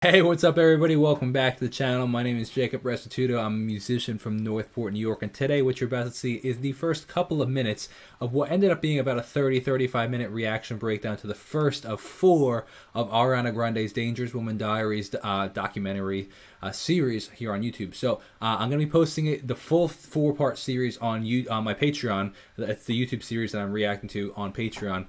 Hey, what's up, everybody? Welcome back to the channel. My name is Jacob Restituto. I'm a musician from Northport, New York, and today what you're about to see is the first couple of minutes of what ended up being about a 35-minute reaction breakdown to the first of four of Ariana Grande's Dangerous Woman Diaries documentary series here on YouTube. So I'm going to be posting the full four-part series on my Patreon. It's the YouTube series that I'm reacting to on Patreon.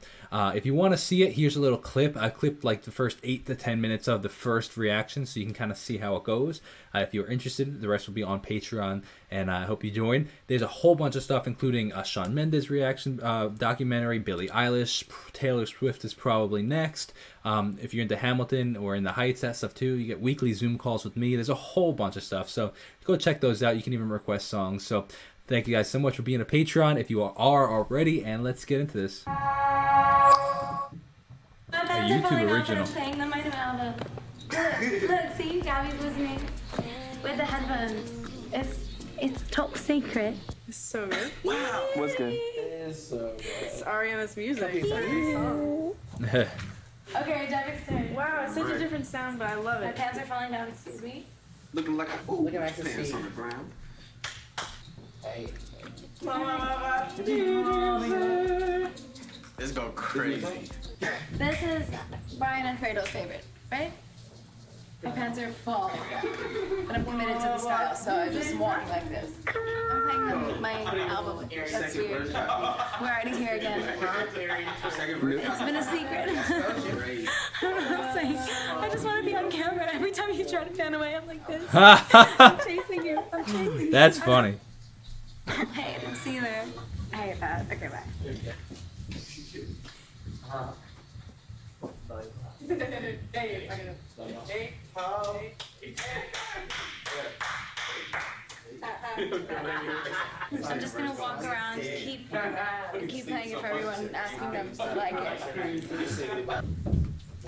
If you want to see it, here's a little clip. I clipped like the first 8 to 10 minutes of the first reaction so you can kind of see how it goes. If you're interested, the rest will be on Patreon, and I hope you join. There's a whole bunch of stuff, including a Shawn Mendes reaction documentary, Billie Eilish, Taylor Swift is probably next. If you're into Hamilton or in the Heights, that stuff too. You get weekly Zoom calls with me. There's a whole bunch of stuff, so go check those out. You can even request songs. So thank you guys so much for being a Patreon if you are already, and let's get into this. A YouTube original. Playing them by the album. Look, see, Gabby's listening with the headphones. It's top secret. It's so good. Wow. What's good? It's Ariana's music. It's Okay, Devik's turn. Wow, it's such a different sound, but I love My it. pants are falling down, excuse me. Looking like a fool. Look at Max's Pants feet. on the ground. Hey. Let's go crazy. This is Brian and Fredo's favorite, right? My pants are full, but I'm committed to the style, so I just walk like this. I'm playing my album. That's weird. We're already here again. It's been a secret. I don't know what I'm saying. I just want to be on camera. Every time you try to fan away, I'm like this. I'm chasing you. I'm chasing you. That's funny. Hey, I didn't see you there. I hate that. Okay, bye. I'm just gonna walk around, keep playing it for everyone, asking them to like it.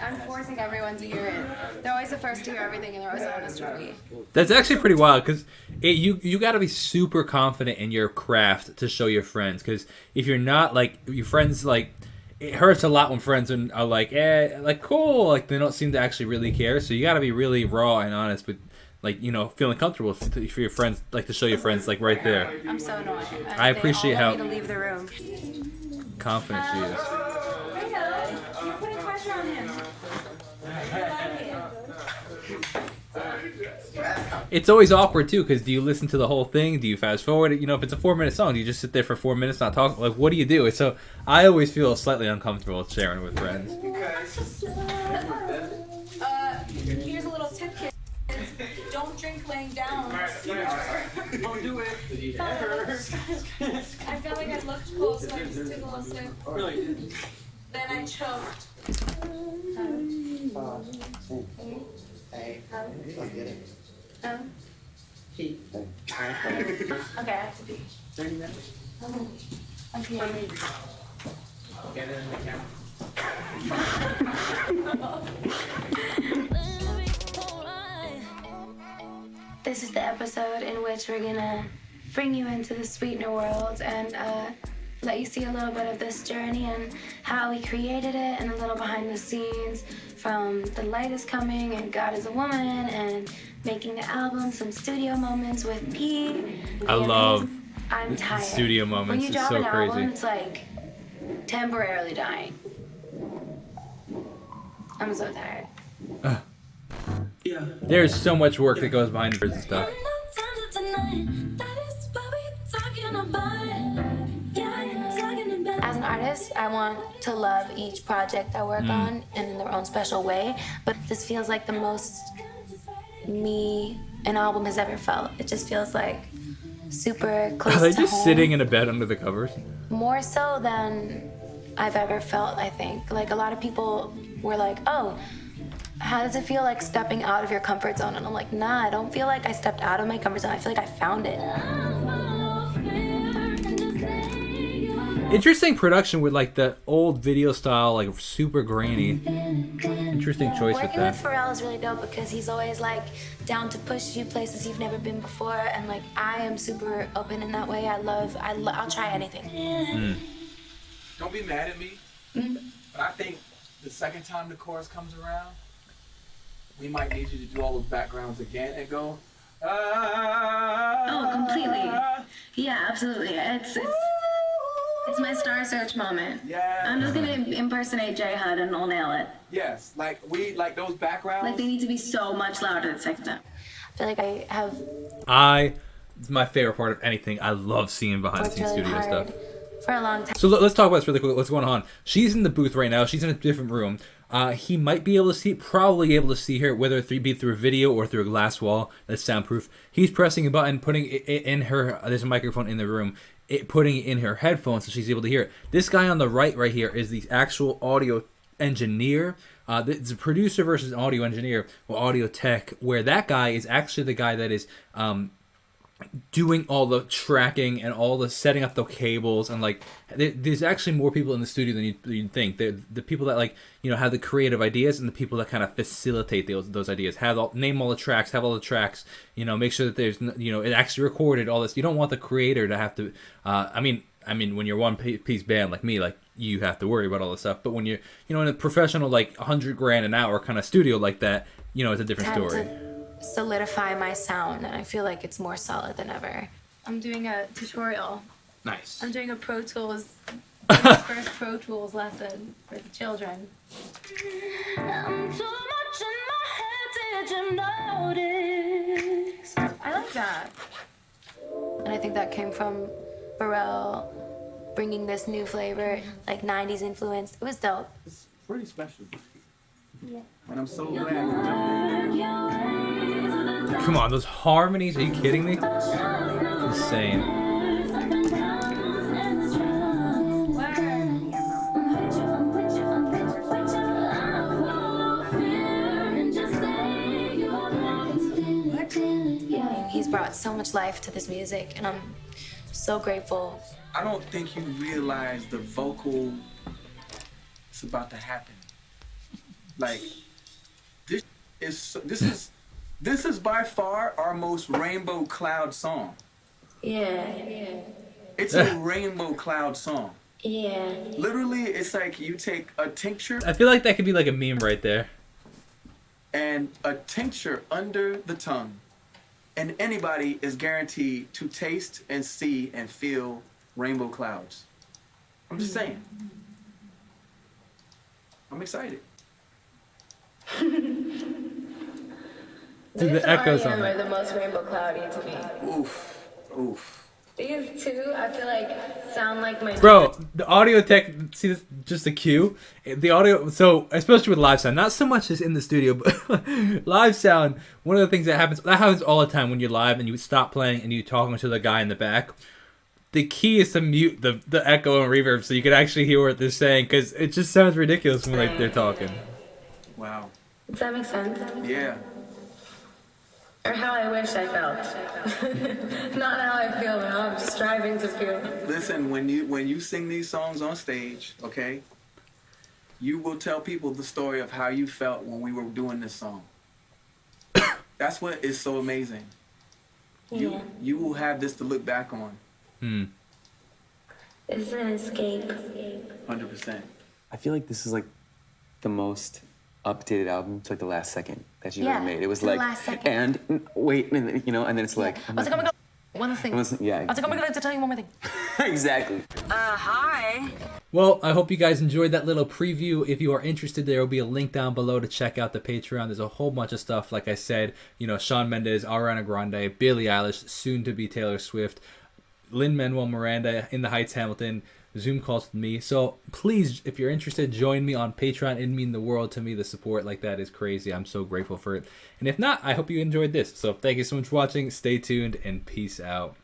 I'm forcing everyone to hear it. They're always the first to hear everything, and they're always honest with me. That's actually pretty wild because you got to be super confident in your craft to show your friends. Because if you're not, like, your friends, like, it hurts a lot when friends are like, like, cool, like, they don't seem to actually really care. So you got to be really raw and honest with, like, you know, feeling comfortable for your friends, like, to show your friends, like, right there. I'm so annoying. I appreciate they all how want me to leave the room. confident she is. You're putting pressure on him. It's always awkward too, because do you listen to the whole thing? Do you fast forward it? You know, if it's a 4-minute song, do you just sit there for 4 minutes not talking? Like, what do you do? So I always feel slightly uncomfortable sharing with friends. Here's a little tip, kids. Don't drink laying down. Don't do it. I felt like I looked cool, so I just took a little sip. Then I choked. Hey. Let's get it. Okay, I have to be. 30 minutes. Okay. Get it in the camera. This is the episode in which we're gonna bring you into the Sweetener world and let you see a little bit of this journey and how we created it and a little behind the scenes from The Light Is Coming and God Is a Woman and making the album, some studio moments with P. I love I'm tired. studio moments. When you It's drop so an album, crazy. it's like temporarily dying. I'm so tired. Yeah. There's so much work that goes behind the scenes and stuff. As an artist, I want to love each project I work on and in their own special way, but this feels like the most me an album has ever felt. It just feels like super close Are they to just home. sitting in a bed under the covers? More so than I've ever felt, I think. Like, a lot of people were like, oh, how does it feel like stepping out of your comfort zone? And I'm like, nah, I don't feel like I stepped out of my comfort zone. I feel like I found it. Interesting production with, like, the old video style, like, super grainy. Interesting choice with Working with that. Pharrell is really dope because he's always like down to push you places you've never been before, and like I am super open in that way. I'll try anything. Don't be mad at me, but I think the second time the chorus comes around, we might need you to do all those backgrounds again and go. Oh, completely. Yeah, absolutely. It's my Star Search moment. Yeah. I'm just gonna impersonate J Hud and we'll nail it. Yes, like those backgrounds. Like they need to be so much louder the second time. I feel like I have It's my favorite part of anything. I love seeing behind the worked scenes really studio hard stuff. for a long time. So let's talk about this really quick. What's going on? She's in the booth right now. She's in a different room. He might be able to see, probably able to see her, whether it be through a video or through a glass wall that's soundproof. He's pressing a button, putting it in her. There's a microphone in the room. Putting it in her headphones so she's able to hear it. This guy on the right here is the actual audio engineer. It's a producer versus audio engineer or audio tech, where that guy is actually the guy that is doing all the tracking and all the setting up the cables, and like there's actually more people in the studio than you'd think. The people that have the creative ideas, and the people that kind of facilitate those ideas, name all the tracks, have all the tracks, make sure that there's it actually recorded all this. You don't want the creator to have to I mean when you're one piece band like me, like you have to worry about all this stuff, but when you're in a professional like $100,000 an hour kind of studio like that, it's a different story. Solidify my sound, and I feel like it's more solid than ever. I'm doing a tutorial. Nice. I'm doing a Pro Tools, first Pro Tools lesson for the children. I'm too much in my head, did you notice? I like that. And I think that came from Pharrell bringing this new flavor, like 90s influence. It was dope. It's pretty special. Yeah. And I'm so glad. Come on, those harmonies, are you kidding me? Insane. He's brought so much life to this music, and I'm so grateful. I don't think you realize the vocal is about to happen. Like, this is by far our most rainbow cloud song. Yeah. It's a rainbow cloud song. Yeah. Literally, it's like you take a tincture I feel like that could be like a meme right there. and a tincture under the tongue, and anybody is guaranteed to taste and see and feel rainbow clouds. I'm just saying. I'm excited. Dude, the echoes on are that. the most rainbow cloudy to me. Oof. These two, I feel like, sound like my... Bro, the audio tech, see this, just the cue? The audio, so, especially with live sound, not so much as in the studio, but live sound, one of the things that happens all the time when you're live and you stop playing and you're talking to the guy in the back. The key is to mute the echo and reverb so you can actually hear what they're saying, because it just sounds ridiculous when they're talking. Wow. Does that make sense? Yeah. Or how I wish I felt. Not how I feel, but how I'm striving to feel. Listen, when you sing these songs on stage, okay, you will tell people the story of how you felt when we were doing this song. That's what is so amazing. Yeah. You will have this to look back on. It's an escape. 100%. I feel like this is like the most updated album to like the last second that you Yeah, ever made. It was to the like, last second. and wait, and then, and then it's like, I was like, oh my god, one other thing. yeah, I was like, oh my god, I have to tell you one more thing. exactly. Hi. Well, I hope you guys enjoyed that little preview. If you are interested, there will be a link down below to check out the Patreon. There's a whole bunch of stuff, like I said, Shawn Mendes, Ariana Grande, Billie Eilish, soon to be Taylor Swift, Lin-Manuel Miranda, In the Heights, Hamilton, Zoom calls with me. So please, if you're interested, join me on Patreon. It'd mean the world to me. The support like that is crazy. I'm so grateful for it. And if not, I hope you enjoyed this. So thank you so much for watching. Stay tuned and peace out.